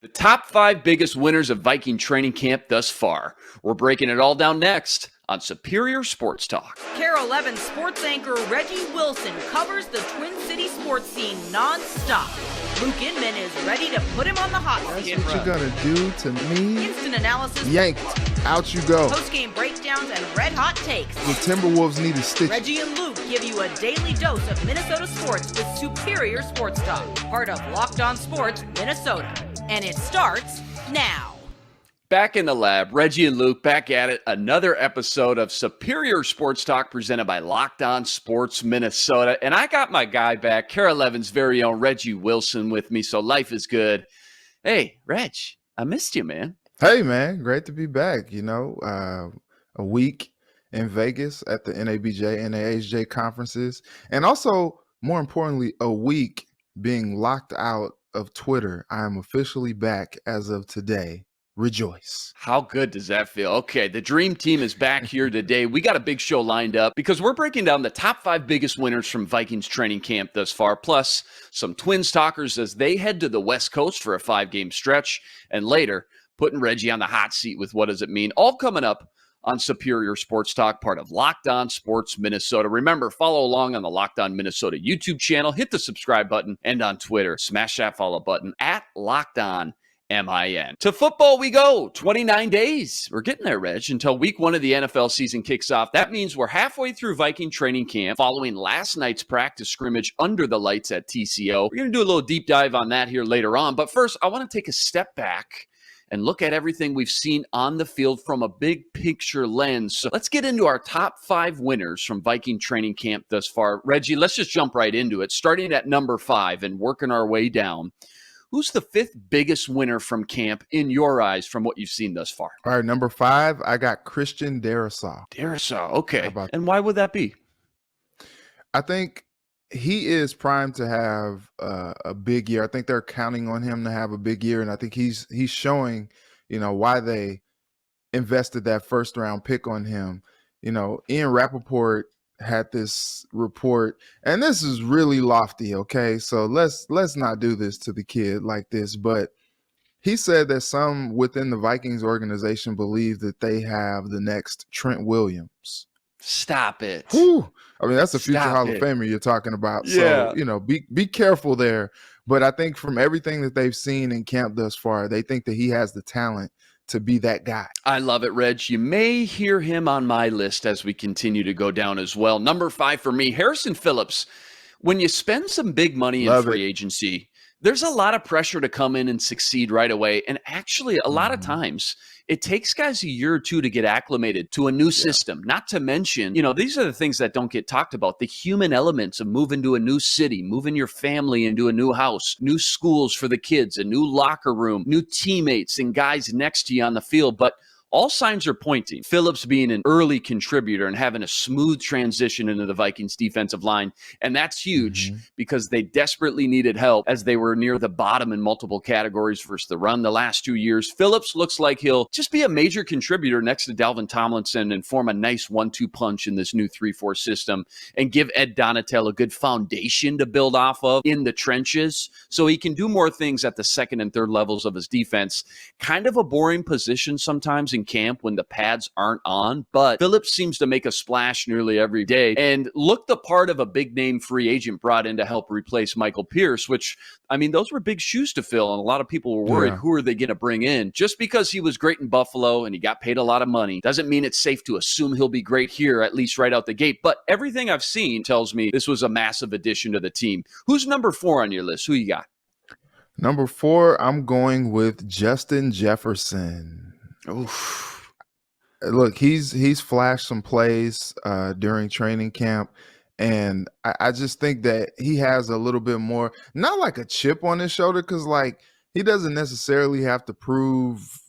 The top 5 biggest winners of Viking training camp thus far. We're breaking it all down next on Superior Sports Talk. KAREL 11 sports anchor Reggie Wilson covers the Twin City sports scene non-stop. Luke Inman is ready to put him on the hot seat. That's what you're going to do to me? Instant analysis. Yanked. Out you go. Post-game breakdowns and red-hot takes. The Timberwolves need a stitch. Reggie and Luke give you a daily dose of Minnesota sports with Superior Sports Talk. Part of Locked On Sports Minnesota. And it starts now. Back in the lab, Reggie and Luke back at it. Another episode of Superior Sports Talk presented by Locked On Sports Minnesota. And I got my guy back, KAREL 11's very own Reggie Wilson with me, so life is good. Hey, Reg, I missed you, man. Hey, man, great to be back. You know, a week in Vegas at the NABJ, NAHJ conferences. And also, more importantly, a week being locked out of Twitter. I am officially back as of today. Rejoice. How good does that feel? Okay, the dream team is back here today. We got a big show lined up because we're breaking down the top 5 biggest winners from Vikings training camp thus far, plus some Twins talkers as they head to the West Coast for a 5-game stretch, and later putting Reggie on the hot seat with what does it mean, all coming up on Superior Sports Talk, part of Locked On Sports Minnesota. Remember, follow along on the Locked On Minnesota YouTube channel, hit the subscribe button, and on Twitter, smash that follow button at Locked On MIN. To football we go. 29 days. We're getting there, Reg, until week 1 of the NFL season kicks off. That means we're halfway through Viking training camp following last night's practice scrimmage under the lights at TCO. We're going to do a little deep dive on that here later on. But first, I want to take a step back and look at everything we've seen on the field from a big picture lens. So let's get into our top 5 winners from Viking training camp thus far. Reggie, let's just jump right into it. Starting at number 5 and working our way down. Who's the 5th biggest winner from camp in your eyes from what you've seen thus far? All right, number 5, I got Christian Darrisaw. Darrisaw, okay. And why would that be? I think he is primed to have a big year. I think they're counting on him to have a big year, and I think he's showing, why they invested that first-round pick on him. Ian Rappaport had this report, and this is really lofty, okay? So let's not do this to the kid like this, but he said that some within the Vikings organization believe that they have the next Trent Williams. Stop it. Whew. I mean, that's a future Hall of Famer you're talking about. Yeah. So, be careful there. But I think from everything that they've seen in camp thus far, they think that he has the talent to be that guy. I love it, Reg. You may hear him on my list as we continue to go down as well. Number 5 for me, Harrison Phillips. When you spend some big money in free agency, there's a lot of pressure to come in and succeed right away. And actually, a lot of times, it takes guys a year or two to get acclimated to a new system. Not to mention, these are the things that don't get talked about. The human elements of moving to a new city, moving your family into a new house, new schools for the kids, a new locker room, new teammates and guys next to you on the field. But all signs are pointing. Phillips being an early contributor and having a smooth transition into the Vikings defensive line. And that's huge because they desperately needed help as they were near the bottom in multiple categories versus the run the last 2 years. Phillips looks like he'll just be a major contributor next to Dalvin Tomlinson and form a nice 1-2 punch in this new 3-4 system and give Ed Donatel a good foundation to build off of in the trenches so he can do more things at the second and third levels of his defense. Kind of a boring position sometimes in camp when the pads aren't on, but Phillips seems to make a splash nearly every day and look the part of a big name free agent brought in to help replace Michael Pierce, which, those were big shoes to fill, and a lot of people were worried, who are they going to bring in? Just because he was great in Buffalo and he got paid a lot of money doesn't mean it's safe to assume he'll be great here, at least right out the gate. But everything I've seen tells me this was a massive addition to the team. Who's number 4 on your list? Who you got? Number 4, I'm going with Justin Jefferson. Oof. Look, he's flashed some plays during training camp, and I just think that he has a little bit more, not like a chip on his shoulder, because he doesn't necessarily have to prove,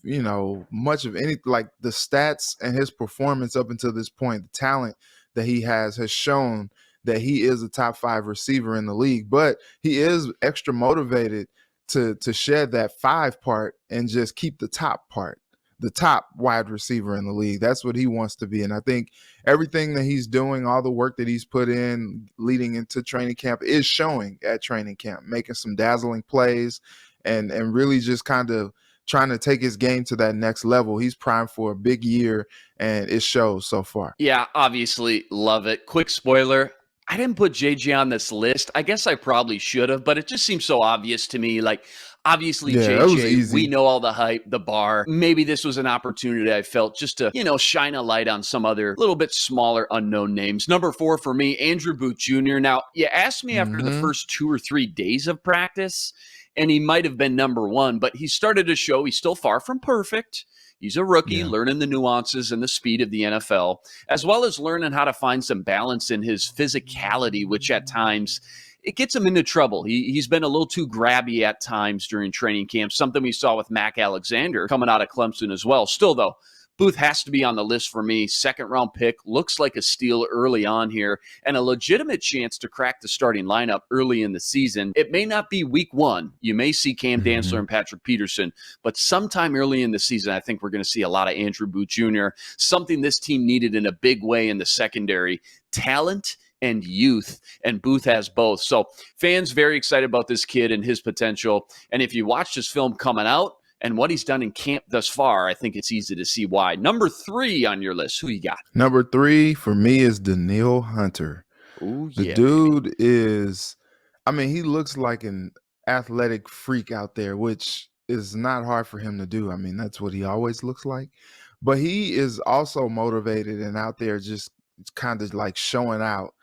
much of anything. Like the stats and his performance up until this point, the talent that he has shown that he is a top 5 receiver in the league, but he is extra motivated to shed that 5 part and just keep the top part. The top wide receiver in the league. That's what he wants to be. And I think everything that he's doing, all the work that he's put in leading into training camp is showing at training camp, making some dazzling plays and really just kind of trying to take his game to that next level. He's primed for a big year, and it shows so far. Yeah, obviously love it. Quick spoiler, I didn't put JJ on this list. I guess I probably should have, but it just seems so obvious to me. Like, obviously, Yeah, that was JJ, we easy. know all the hype, the bar. Maybe this was an opportunity I felt just to, shine a light on some other little bit smaller unknown names. Number 4 for me, Andrew Booth Jr. Now, you asked me after the first 2 or 3 days of practice, and he might have been number 1, but he started to show he's still far from perfect. He's a rookie, learning the nuances and the speed of the NFL, as well as learning how to find some balance in his physicality, which at times it gets him into trouble. He's been a little too grabby at times during training camp, something we saw with Mac Alexander coming out of Clemson as well. Still, though, Booth has to be on the list for me. Second-round pick, looks like a steal early on here, and a legitimate chance to crack the starting lineup early in the season. It may not be week 1. You may see Cam Dantzler and Patrick Peterson, but sometime early in the season, I think we're going to see a lot of Andrew Booth Jr., something this team needed in a big way in the secondary. Talent and youth, and Booth has both. So fans very excited about this kid and his potential, and if you watch this film coming out, and what he's done in camp thus far, I think it's easy to see why. Number 3 on your list, who you got? Number 3 for me is Danielle Hunter. Ooh, The yeah, dude baby. is, he looks like an athletic freak out there, which is not hard for him to do. That's what he always looks like. But he is also motivated and out there just kind of like showing out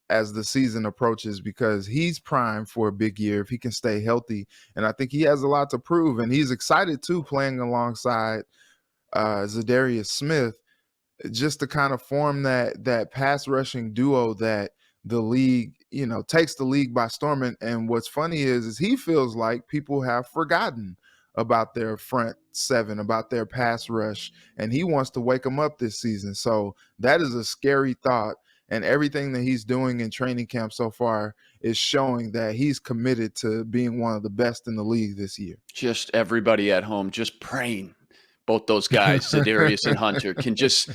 as the season approaches, because he's primed for a big year if he can stay healthy. And I think he has a lot to prove. And he's excited too, playing alongside Za'Darius Smith, just to kind of form that pass rushing duo that the league, takes the league by storm. And what's funny is he feels like people have forgotten about their front seven, about their pass rush, and he wants to wake them up this season. So that is a scary thought. And everything that he's doing in training camp so far is showing that he's committed to being one of the best in the league this year. Just everybody at home just praying. Both those guys, za'darius and Hunter, can just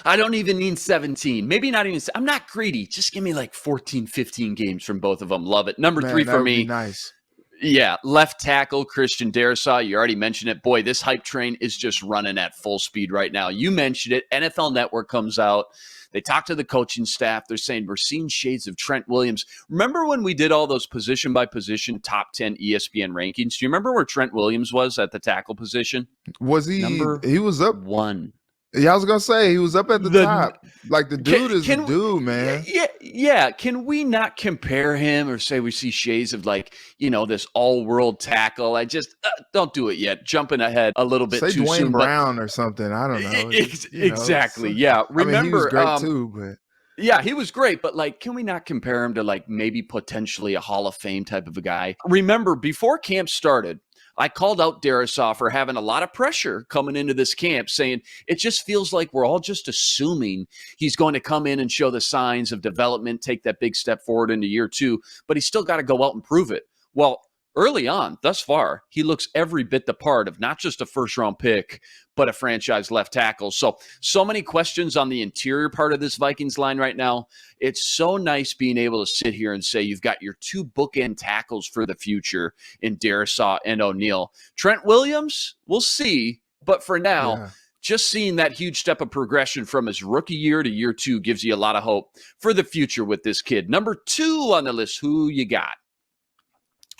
I don't even need 17. Maybe not even. I'm not greedy. Just give me like 14, 15 games from both of them. Love it. Number 3 for me. Nice. Yeah, left tackle, Christian Darrisaw. You already mentioned it. Boy, this hype train is just running at full speed right now. You mentioned it. NFL Network comes out. They talk to the coaching staff. They're saying we're seeing shades of Trent Williams. Remember when we did all those position-by-position top 10 ESPN rankings? Do you remember where Trent Williams was at the tackle position? Was he? He was up 1. Yeah, I was gonna say he was up at the top. Like the dude is a dude, man. Yeah. Can we not compare him or say we see shades of this all-world tackle? I just don't do it yet. Jumping ahead a little bit say too Dwayne soon. Brown or something. I don't know. Exactly. Yeah. Remember, he was great too, but. Yeah, he was great, but can we not compare him to maybe potentially a Hall of Fame type of a guy? Remember, before camp started, I called out Darrisaw for having a lot of pressure coming into this camp, saying it just feels like we're all just assuming he's going to come in and show the signs of development, take that big step forward into year 2, but he's still got to go out and prove it. Well, early on, thus far, he looks every bit the part of not just a first-round pick, but a franchise left tackle. So many questions on the interior part of this Vikings line right now. It's so nice being able to sit here and say you've got your 2 bookend tackles for the future in Darrisaw and O'Neal. Trent Williams, we'll see. But for now, just seeing that huge step of progression from his rookie year to year 2 gives you a lot of hope for the future with this kid. Number 2 on the list, who you got?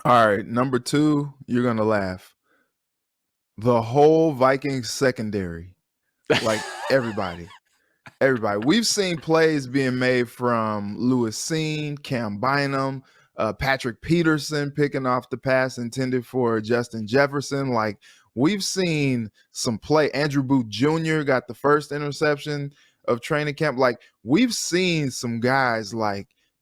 All right, number 2, you're going to laugh. The whole Vikings secondary, like everybody. We've seen plays being made from Lewis Seen, Cam Bynum, Patrick Peterson picking off the pass intended for Justin Jefferson. We've seen some play. Andrew Booth Jr. got the first interception of training camp. We've seen some guys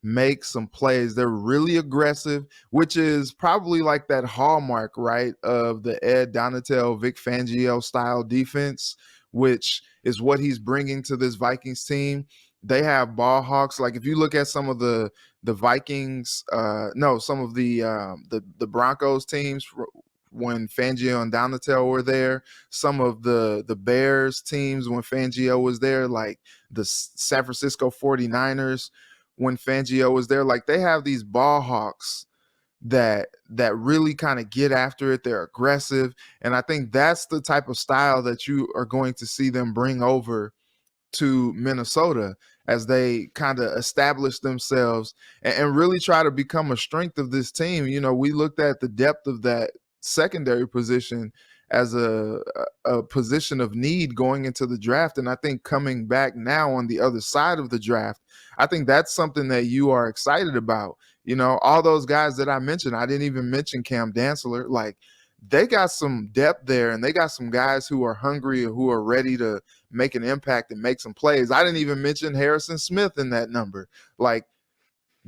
make some plays. They're really aggressive, which is probably that hallmark, right, of the Ed Donatel, Vic Fangio style defense, which is what he's bringing to this Vikings team. They have ball hawks. If you look at some of the Vikings, some of the Broncos teams when Fangio and Donatel were there, some of the Bears teams when Fangio was there, the San Francisco 49ers when Fangio was there, they have these ball hawks that really kind of get after it. They're aggressive, and I think that's the type of style that you are going to see them bring over to Minnesota as they kind of establish themselves and really try to become a strength of this team. You know, we looked at the depth of that secondary position as a position of need going into the draft. And I think coming back now on the other side of the draft, I think that's something that you are excited about. You know, all those guys that I mentioned, I didn't even mention Cam Dantzler. Like, they got some depth there, and they got some guys who are hungry, who are ready to make an impact and make some plays. I didn't even mention Harrison Smith in that number. Like,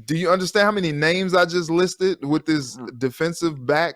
do you understand how many names I just listed with this defensive back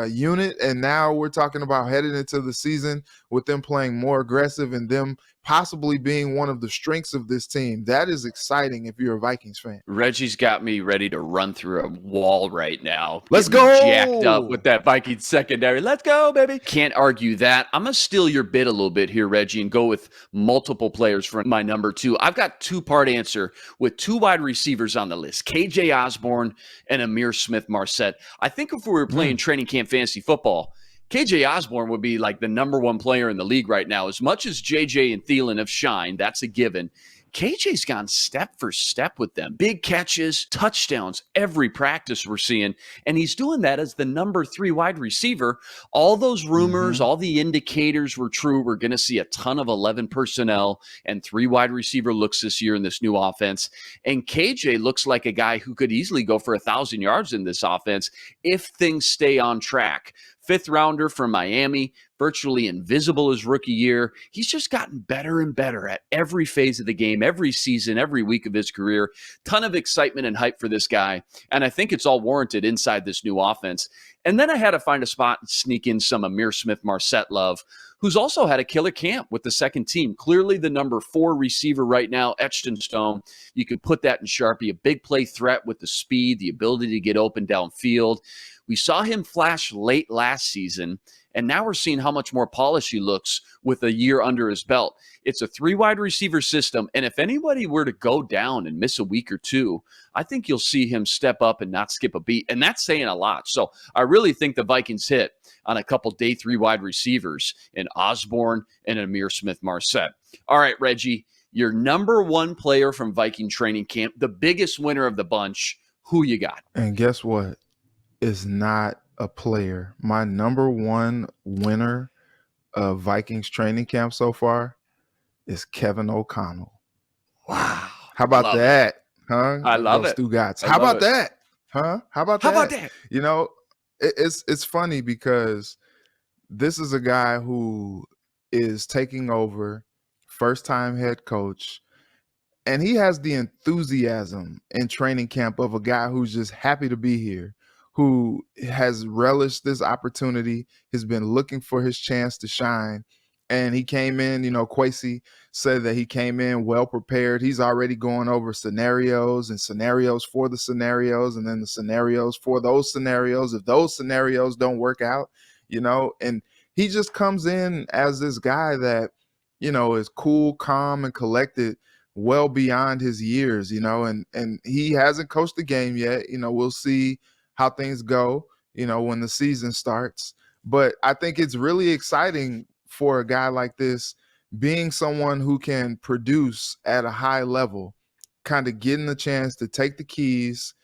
unit? And now we're talking about heading into the season with them playing more aggressive and them possibly being one of the strengths of this team. That is exciting if you're a Vikings fan. Reggie's got me ready to run through a wall right now. Let's go! Jacked up with that Vikings secondary. Let's go, baby. Can't argue that. I'm going to steal your bit a little bit here, Reggie, and go with multiple players for my number 2. I've got two-part answer with 2 wide receivers on the list, KJ Osborne and Amir Smith-Marset. I think if we were playing training camp fantasy football, KJ Osborne would be like the number 1 player in the league right now. As much as JJ and Thielen have shined, that's a given. KJ's gone step for step with them. Big catches, touchdowns, every practice we're seeing. And he's doing that as the number 3 wide receiver. All those rumors, all the indicators were true. We're going to see a ton of 11 personnel and 3 wide receiver looks this year in this new offense. And KJ looks like a guy who could easily go for 1,000 yards in this offense if things stay on track. 5th rounder from Miami, virtually invisible his rookie year. He's just gotten better and better at every phase of the game, every season, every week of his career. Ton of excitement and hype for this guy. And I think it's all warranted inside this new offense. And then I had to find a spot and sneak in some Amir Smith-Marset love, who's also had a killer camp with the second team. Clearly the number 4 receiver right now, etched in stone. You could put that in Sharpie, a big play threat with the speed, the ability to get open downfield. We saw him flash late last season, and now we're seeing how much more polished he looks with a year under his belt. It's a 3 wide receiver system, and if anybody were to go down and miss a week or 2, I think you'll see him step up and not skip a beat, and that's saying a lot. So I really think the Vikings hit on a couple day 3 wide receivers in Osborne and Amir Smith-Marset. All right, Reggie, your number 1 player from Viking training camp, the biggest winner of the bunch, who you got? And guess what? Is not a player. My number 1 winner of Vikings training camp so far is Kevin O'Connell. Wow. How about that? Huh? I love it. How about that? Huh? How about that? You know, it's funny because this is a guy who is taking over, first-time head coach, and he has the enthusiasm in training camp of a guy who's just happy to be here, who has relished this opportunity, has been looking for his chance to shine. And he came in, you know, Kwesi said that he came in well prepared. He's already going over scenarios and scenarios for the scenarios and then the scenarios for those scenarios. If those scenarios don't work out, you know, and he just comes in as this guy that, you know, is cool, calm, and collected well beyond his years, you know, and he hasn't coached the game yet. You know, we'll see how things go, you know, when the season starts. But I think it's really exciting for a guy like this, being someone who can produce at a high level, kind of getting the chance to take the keys,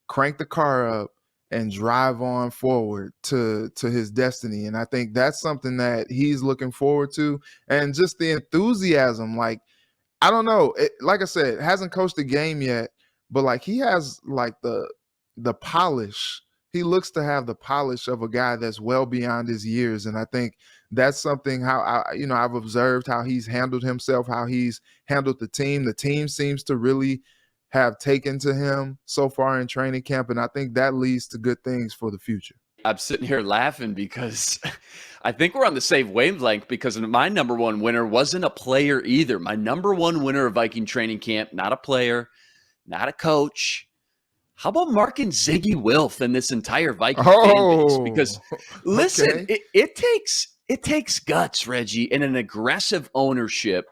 crank the car up, and drive on forward to his destiny. And I think that's something that he's looking forward to. And just the enthusiasm, like, I don't know, like I said, hasn't coached the game yet, but like he has like the polish. He looks to have the polish of a guy that's well beyond his years. And I think that's something I've observed how he's handled himself, how he's handled the team. The team seems to really have taken to him so far in training camp. And I think that leads to good things for the future. I'm sitting here laughing because I think we're on the same wavelength, because my number 1 winner wasn't a player either. My number 1 winner of Viking training camp, not a player, not a coach. How about marking Ziggy Wilf and this entire Viking fan base? Because listen, okay. it takes guts, Reggie, and an aggressive ownership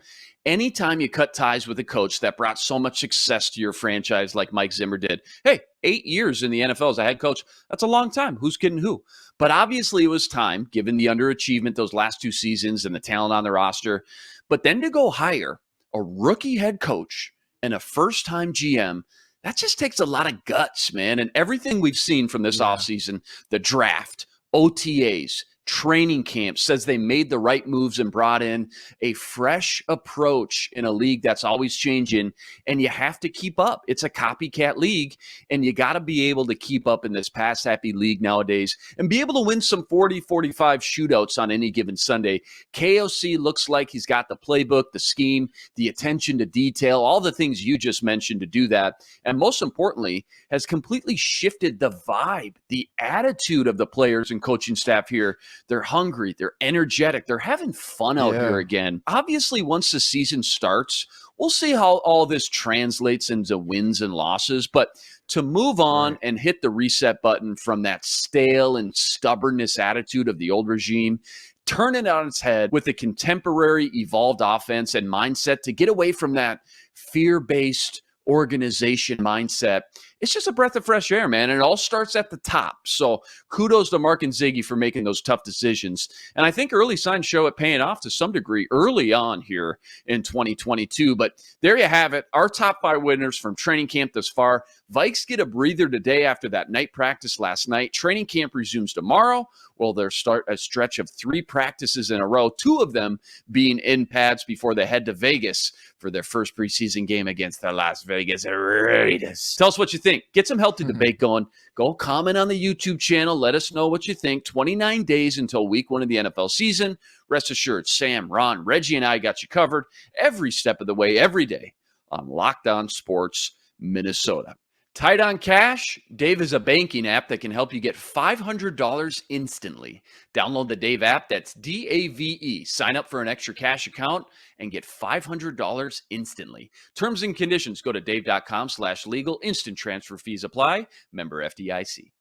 Anytime you cut ties with a coach that brought so much success to your franchise like Mike Zimmer did, hey, 8 years in the NFL as a head coach, that's a long time. Who's kidding who? But obviously it was time, given the underachievement those last 2 seasons and the talent on the roster. But then to go hire a rookie head coach and a first-time GM, that just takes a lot of guts, man. And everything we've seen from this offseason, the draft, OTAs, training camp, says they made the right moves and brought in a fresh approach in a league that's always changing, and you have to keep up. It's a copycat league, and you got to be able to keep up in this pass-happy league nowadays and be able to win some 40, 45 shootouts on any given Sunday. KOC looks like he's got the playbook, the scheme, the attention to detail, all the things you just mentioned to do that, and most importantly, has completely shifted the vibe, the attitude of the players and coaching staff here. They're hungry. They're energetic. They're having fun out here again. Obviously, once the season starts, we'll see how all this translates into wins and losses. But to move on and hit the reset button from that stale and stubbornness attitude of the old regime, turn it on its head with a contemporary, evolved offense and mindset to get away from that fear-based organization mindset. It's just a breath of fresh air, man. And it all starts at the top. So kudos to Mark and Ziggy for making those tough decisions. And I think early signs show it paying off to some degree early on here in 2022. But there you have it. Our top 5 winners from training camp thus far. Vikes get a breather today after that night practice last night. Training camp resumes tomorrow. Well, they'll start a stretch of 3 practices in a row, 2 of them being in pads before they head to Vegas for their first preseason game against the Las Vegas Raiders. Tell us what you think. Get some healthy debate going. Go comment on the YouTube channel. Let us know what you think. 29 days until week 1 of the NFL season. Rest assured, Sam, Ron, Reggie, and I got you covered every step of the way, every day on Locked On Sports Minnesota. Tight on Cash, Dave is a banking app that can help you get $500 instantly. Download the Dave app, that's DAVE. Sign up for an extra cash account and get $500 instantly. Terms and conditions, go to dave.com/legal. Instant transfer fees apply. Member FDIC.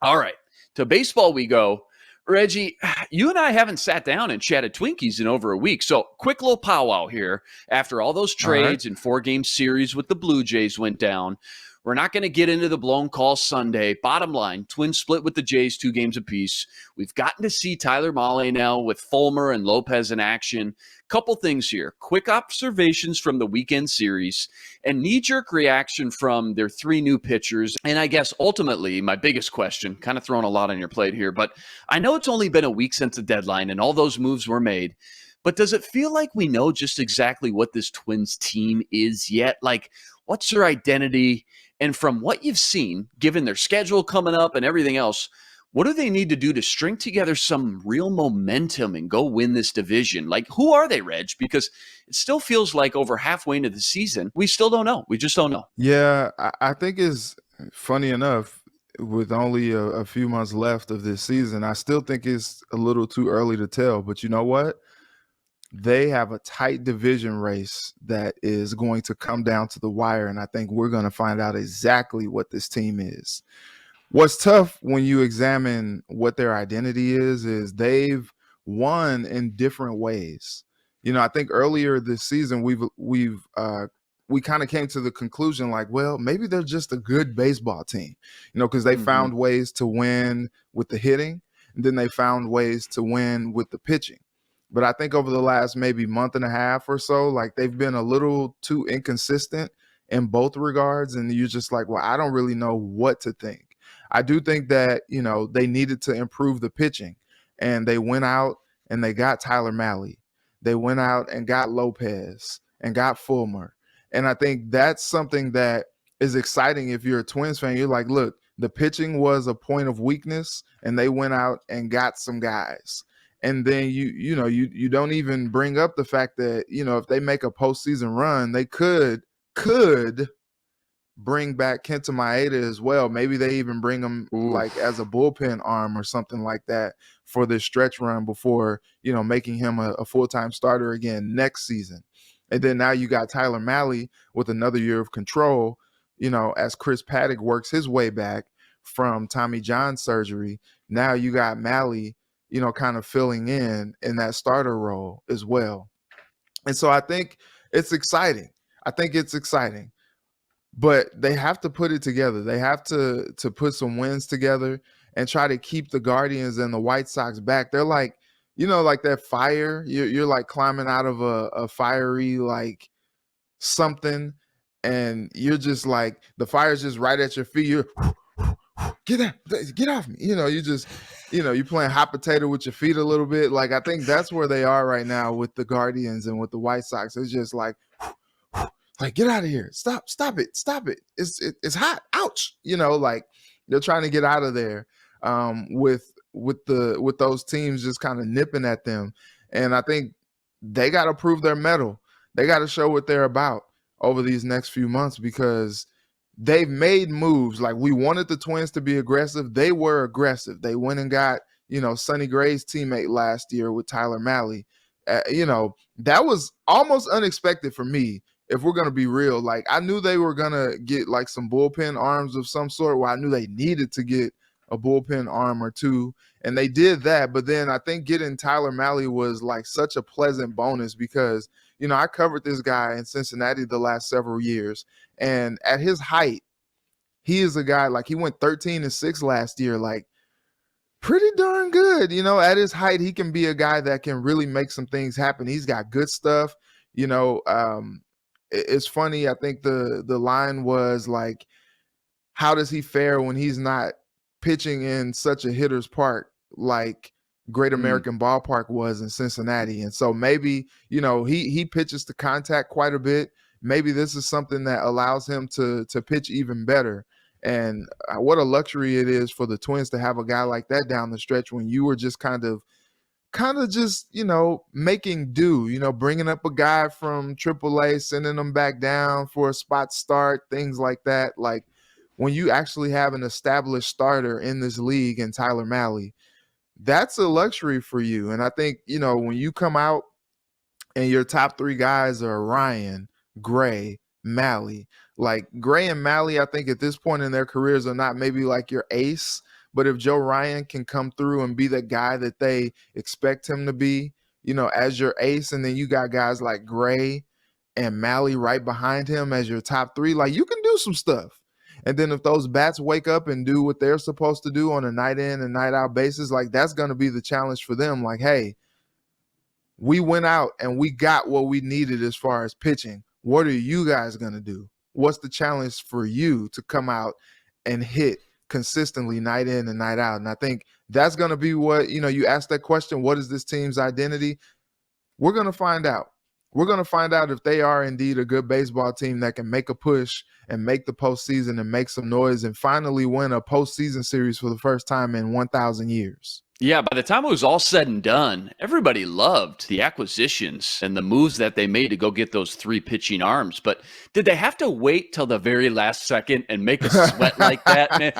All right, to baseball we go. Reggie, you and I haven't sat down and chatted Twinkies in over a week. So quick little powwow here. After all those trades and 4-game series with the Blue Jays went down, we're not going to get into the blown call Sunday. Bottom line, Twins split with the Jays 2 games apiece. We've gotten to see Tyler Mahle now with Fulmer and Lopez in action. Couple things here. Quick observations from the weekend series and knee-jerk reaction from their 3 new pitchers. And I guess ultimately, my biggest question, kind of throwing a lot on your plate here, but I know it's only been a week since the deadline and all those moves were made. But does it feel like we know just exactly what this Twins team is yet? Like, what's their identity? And from what you've seen, given their schedule coming up and everything else, what do they need to do to string together some real momentum and go win this division? Like, who are they, Reg? Because it still feels like over halfway into the season, we still don't know. We just don't know. Yeah, I think it's funny enough, with only a few months left of this season, I still think it's a little too early to tell. But you know what? They have a tight division race that is going to come down to the wire, and I think we're going to find out exactly what this team is. What's tough when you examine what their identity is they've won in different ways. You know, I think earlier this season we kind of came to the conclusion like, well, maybe they're just a good baseball team, you know, because they found ways to win with the hitting, and then they found ways to win with the pitching. But I think over the last maybe month and a half or so, like they've been a little too inconsistent in both regards. And you're just like, well, I don't really know what to think. I do think that, you know, they needed to improve the pitching, and they went out and they got Tyler Mahle. They went out and got Lopez and got Fulmer. And I think that's something that is exciting. If you're a Twins fan, you're like, look, the pitching was a point of weakness, and they went out and got some guys. And then you don't even bring up the fact that, you know, if they make a postseason run, they could bring back Kenta Maeda as well. Maybe they even bring him like as a bullpen arm or something like that for this stretch run before, you know, making him a full-time starter again next season. And then now you got Tyler Mahle with another year of control, you know, as Chris Paddock works his way back from Tommy John surgery. Now you got Mahle, you know, kind of filling in that starter role as well. And so I think it's exciting. I think it's exciting. But they have to put it together. They have to put some wins together and try to keep the Guardians and the White Sox back. They're like, like that fire. You're like climbing out of a fiery like something, and you're just like the fire's just right at your feet. You're get off me. You just you're playing hot potato with your feet a little bit. Like I think that's where they are right now with the Guardians and with the White Sox. It's just like, get out of here. Stop it. It's hot. Ouch. Like they're trying to get out of there with those teams just kind of nipping at them. And I think they got to prove their mettle. They got to show what they're about over these next few months because they've made moves. Like we wanted the Twins to be aggressive. They were aggressive. They went and got, Sonny Gray's teammate last year with Tyler Mahle. That was almost unexpected for me. If we're going to be real, like I knew they were going to get like some bullpen arms of some sort. Well, I knew they needed to get a bullpen arm or two, and they did that. But then I think getting Tyler Mahle was like such a pleasant bonus because, I covered this guy in Cincinnati the last several years. And at his height, he is a guy like he went 13-6 last year, like pretty darn good. At his height, he can be a guy that can really make some things happen. He's got good stuff, It's funny. I think the line was like, how does he fare when he's not pitching in such a hitter's park like Great American Ballpark was in Cincinnati? And so maybe, he pitches to contact quite a bit. Maybe this is something that allows him to pitch even better. And what a luxury it is for the Twins to have a guy like that down the stretch when you were just kind of just, making do, bringing up a guy from AAA, sending him back down for a spot start, things like that. Like when you actually have an established starter in this league in Tyler Mahle, that's a luxury for you. And I think, when you come out and your top three guys are Ryan, Gray, Mahle, like Gray and Mahle, I think at this point in their careers are not maybe like your ace. But if Joe Ryan can come through and be the guy that they expect him to be, as your ace, and then you got guys like Gray and Mahle right behind him as your top three, like you can do some stuff. And then if those bats wake up and do what they're supposed to do on a night in and night out basis, like that's going to be the challenge for them. Like, hey, we went out and we got what we needed as far as pitching. What are you guys going to do? What's the challenge for you to come out and hit consistently night in and night out? And I think that's going to be what, you ask that question, what is this team's identity? We're going to find out. We're going to find out if they are indeed a good baseball team that can make a push and make the postseason and make some noise and finally win a postseason series for the first time in 1,000 years. Yeah, by the time it was all said and done, everybody loved the acquisitions and the moves that they made to go get those three pitching arms. But did they have to wait till the very last second and make us sweat like that, man?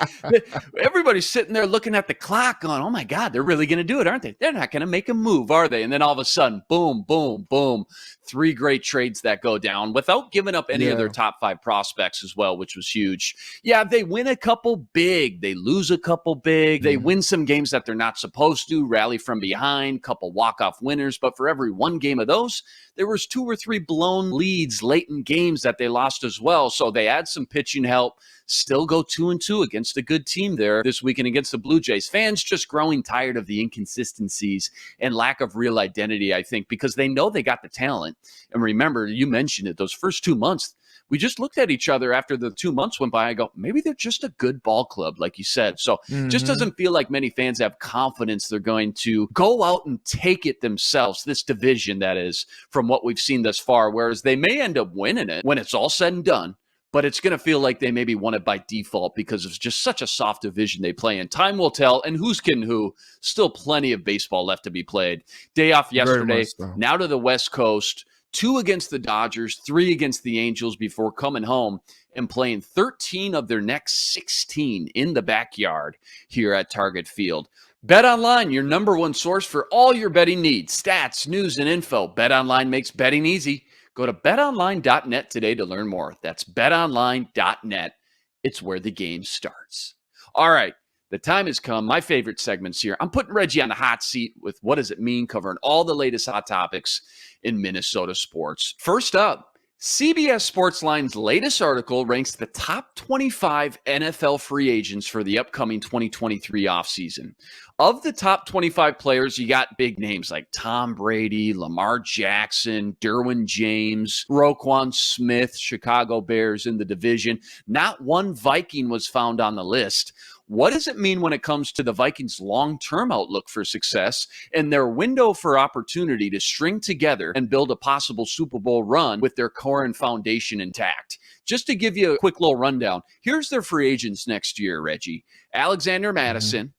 Everybody's sitting there looking at the clock going, oh, my God, they're really going to do it, aren't they? They're not going to make a move, are they? And then all of a sudden, boom, boom, boom, three great trades that go down without giving up any of their top five prospects as well, which was huge. Yeah, they win a couple big. They lose a couple big. They win some games that they're not supposed to, rally from behind, couple walk-off winners. But for every one game of those, there was 2 or 3 blown leads late in games that they lost as well. So they add some pitching help, still go 2-2 against a good team there this weekend against the Blue Jays. Fans just growing tired of the inconsistencies and lack of real identity, I think, because they know they got the talent. And remember, you mentioned it, those first 2 months, we just looked at each other after the 2 months went by. I go, maybe they're just a good ball club, like you said. So just doesn't feel like many fans have confidence they're going to go out and take it themselves, this division, that is, from what we've seen thus far, whereas they may end up winning it when it's all said and done. But it's going to feel like they maybe won it by default because it's just such a soft division they play in. Time will tell, and who's kidding who. Still plenty of baseball left to be played. Day off yesterday, now to the West Coast. 2 against the Dodgers, 3 against the Angels before coming home and playing 13 of their next 16 in the backyard here at Target Field. BetOnline, your number one source for all your betting needs, stats, news, and info. BetOnline makes betting easy. Go to betonline.net today to learn more. That's betonline.net. It's where the game starts. All right. The time has come. My favorite segments here. I'm putting Reggie on the hot seat with What Does It Mean, covering all the latest hot topics in Minnesota sports. First up, CBS Sportsline's latest article ranks the top 25 NFL free agents for the upcoming 2023 offseason. Of the top 25 players, you got big names like Tom Brady, Lamar Jackson, Derwin James, Roquan Smith, Chicago Bears in the division. Not one Viking was found on the list. What does it mean when it comes to the Vikings' long-term outlook for success and their window for opportunity to string together and build a possible Super Bowl run with their core and foundation intact? Just to give you a quick little rundown, here's their free agents next year, Reggie. Alexander Madison,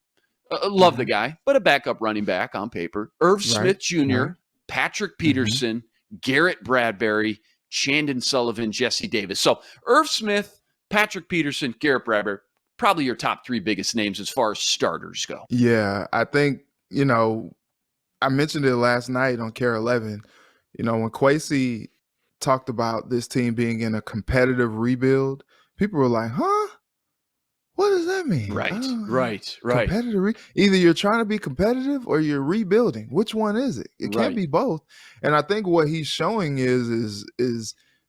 love the guy, but a backup running back on paper. Irv Smith Jr., Patrick Peterson, Garrett Bradbury, Chandon Sullivan, Jesse Davis. So Irv Smith, Patrick Peterson, Garrett Bradbury, probably your top three biggest names as far as starters go. Yeah, I think, I mentioned it last night on KAREL 11. When Kwesi talked about this team being in a competitive rebuild, people were like, huh? What does that mean? Right. Competitive. Either you're trying to be competitive or you're rebuilding. Which one is it? It can't be both. And I think what he's showing is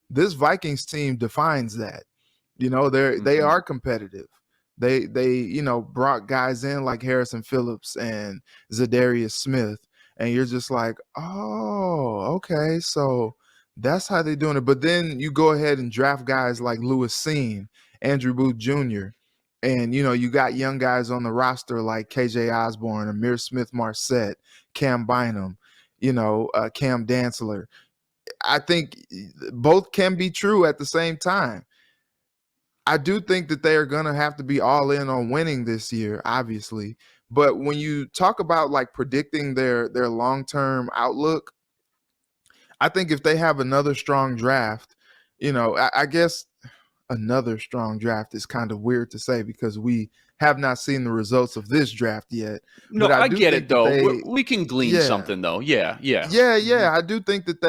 this Vikings team defines that. They are competitive. They brought guys in like Harrison Phillips and Za'Darius Smith, and you're just like, oh, okay, so that's how they're doing it. But then you go ahead and draft guys like Lewis Seen, Andrew Booth Jr., and you got young guys on the roster like KJ Osborne, Amir Smith-Marset, Cam Bynum, Cam Dantzler. I think both can be true at the same time. I do think that they are going to have to be all in on winning this year, obviously. But when you talk about like predicting their long-term outlook, I think if they have another strong draft, I guess another strong draft is kind of weird to say because we have not seen the results of this draft yet. No, but I get it though. We can glean something though. Yeah. I do think that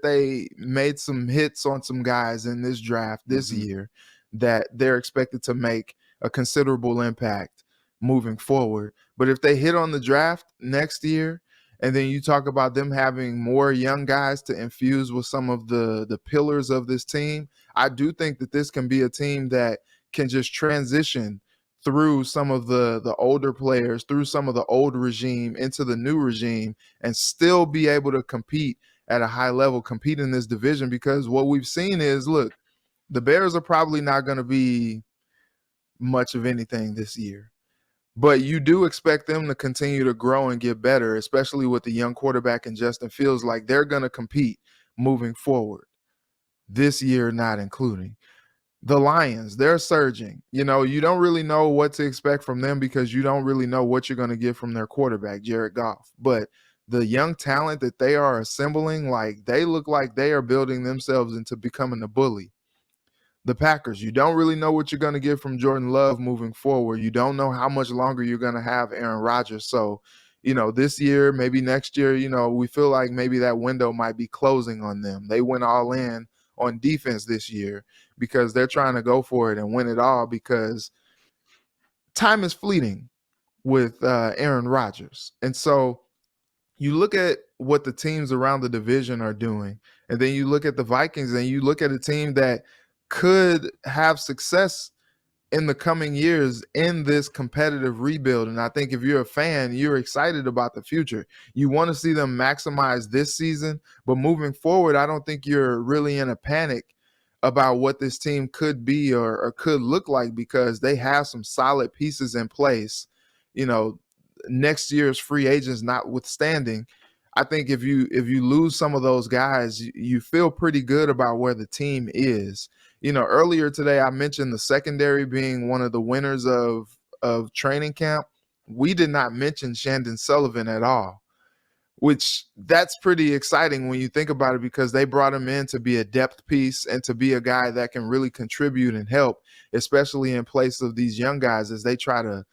they made some hits on some guys in this draft this year that they're expected to make a considerable impact moving forward. But if they hit on the draft next year, and then you talk about them having more young guys to infuse with some of the pillars of this team, I do think that this can be a team that can just transition through some of the older players, through some of the old regime into the new regime, and still be able to compete at a high level, compete in this division. Because what we've seen is, look, the Bears are probably not going to be much of anything this year. But you do expect them to continue to grow and get better, especially with the young quarterback in Justin Fields. Like, they're going to compete moving forward, this year not including. The Lions, they're surging. You don't really know what to expect from them because you don't really know what you're going to get from their quarterback, Jared Goff. But the young talent that they are assembling, like, they look like they are building themselves into becoming a bully. The Packers, you don't really know what you're going to get from Jordan Love moving forward. You don't know how much longer you're going to have Aaron Rodgers. So, this year, maybe next year, we feel like maybe that window might be closing on them. They went all in on defense this year because they're trying to go for it and win it all because time is fleeting with Aaron Rodgers. And so you look at what the teams around the division are doing, and then you look at the Vikings and you look at a team that could have success in the coming years in this competitive rebuild. And I think if you're a fan, you're excited about the future. You want to see them maximize this season, but moving forward, I don't think you're really in a panic about what this team could be or could look like because they have some solid pieces in place. Next year's free agents notwithstanding, I think if you lose some of those guys, you feel pretty good about where the team is. Earlier today, I mentioned the secondary being one of the winners of training camp. We did not mention Chandon Sullivan at all, which that's pretty exciting when you think about it because they brought him in to be a depth piece and to be a guy that can really contribute and help, especially in place of these young guys as they try to,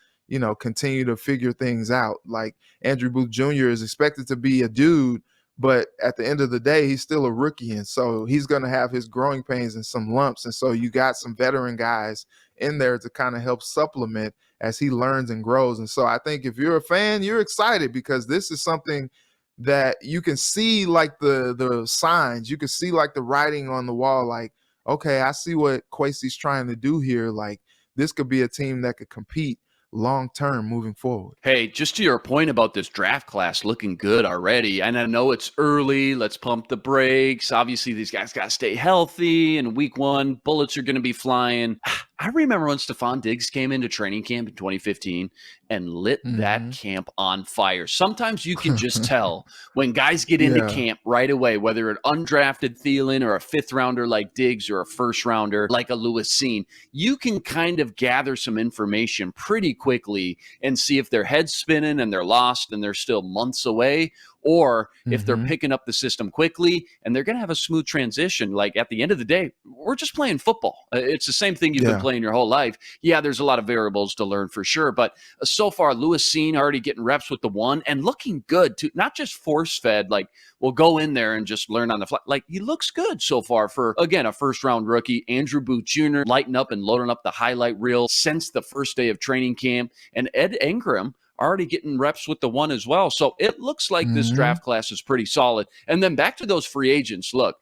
continue to figure things out. Like Andrew Booth Jr. is expected to be a dude, but at the end of the day, he's still a rookie. And so he's going to have his growing pains and some lumps. And so you got some veteran guys in there to kind of help supplement as he learns and grows. And so I think if you're a fan, you're excited because this is something that you can see like the signs, you can see like the writing on the wall, like, okay, I see what Kwesi's trying to do here. Like, this could be a team that could compete long-term moving forward. Hey, just to your point about this draft class looking good already, and I know it's early, let's pump the brakes. Obviously, these guys got to stay healthy, and week one, bullets are going to be flying. I remember when Stephon Diggs came into training camp in 2015 and lit that camp on fire. Sometimes you can just tell when guys get into camp right away, whether an undrafted Thielen or a fifth rounder like Diggs or a first rounder like a Lewis Cine, you can kind of gather some information pretty quickly and see if their head's spinning and they're lost and they're still months away, or if they're picking up the system quickly and they're going to have a smooth transition. Like, at the end of the day, we're just playing football. It's the same thing you've been playing your whole life. Yeah, there's a lot of variables to learn for sure, but so far, Lewis Cine already getting reps with the one and looking good too. Not just force-fed, like, we'll go in there and just learn on the fly. Like, he looks good so far for, again, a first-round rookie. Andrew Booth Jr. lighting up and loading up the highlight reel since the first day of training camp. And Ed Ingram already getting reps with the one as well. So it looks like this draft class is pretty solid. And then back to those free agents. Look,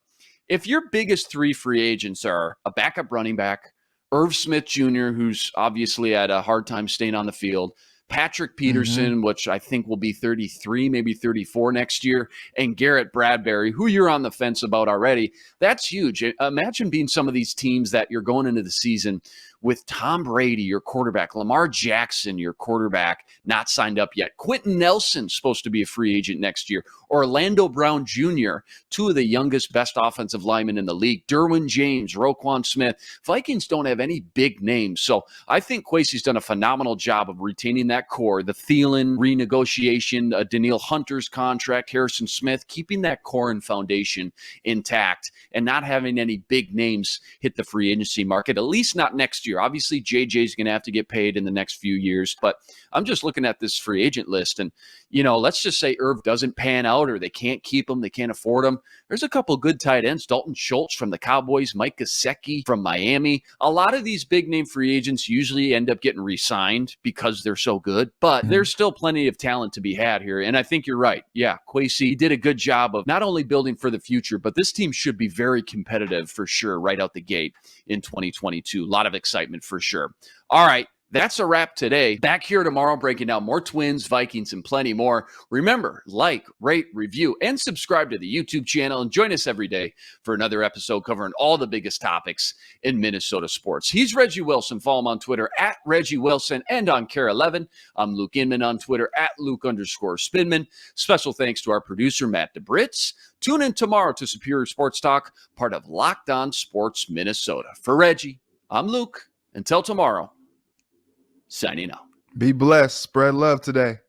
if your biggest three free agents are a backup running back, Irv Smith Jr., who's obviously had a hard time staying on the field, Patrick Peterson, which I think will be 33, maybe 34 next year, and Garrett Bradbury, who you're on the fence about already, that's huge. Imagine being some of these teams that you're going into the season with Tom Brady, your quarterback, Lamar Jackson, your quarterback, not signed up yet. Quentin Nelson supposed to be a free agent next year. Orlando Brown Jr., two of the youngest, best offensive linemen in the league. Derwin James, Roquan Smith. Vikings don't have any big names. So I think Kwesi's done a phenomenal job of retaining that core. The Thielen renegotiation, Danielle Hunter's contract, Harrison Smith, keeping that core and foundation intact and not having any big names hit the free agency market, at least not next year. Obviously, JJ's going to have to get paid in the next few years, but I'm just looking at this free agent list and, let's just say Irv doesn't pan out or they can't keep him, they can't afford him. There's a couple good tight ends, Dalton Schultz from the Cowboys, Mike Gesicki from Miami. A lot of these big name free agents usually end up getting re-signed because they're so good, but there's still plenty of talent to be had here. And I think you're right. Yeah, Kwesi did a good job of not only building for the future, but this team should be very competitive for sure right out the gate in 2022. A lot of excitement for sure. All right. That's a wrap today. Back here tomorrow, breaking down more Twins, Vikings, and plenty more. Remember, like, rate, review, and subscribe to the YouTube channel. And join us every day for another episode covering all the biggest topics in Minnesota sports. He's Reggie Wilson. Follow him on Twitter at Reggie Wilson and on KAREL. I'm Luke Inman on Twitter at Luke_Spinman. Special thanks to our producer, Matt DeBritz. Tune in tomorrow to Superior Sports Talk, part of Locked On Sports Minnesota. For Reggie, I'm Luke. Until tomorrow. Signing out. Be blessed. Spread love today.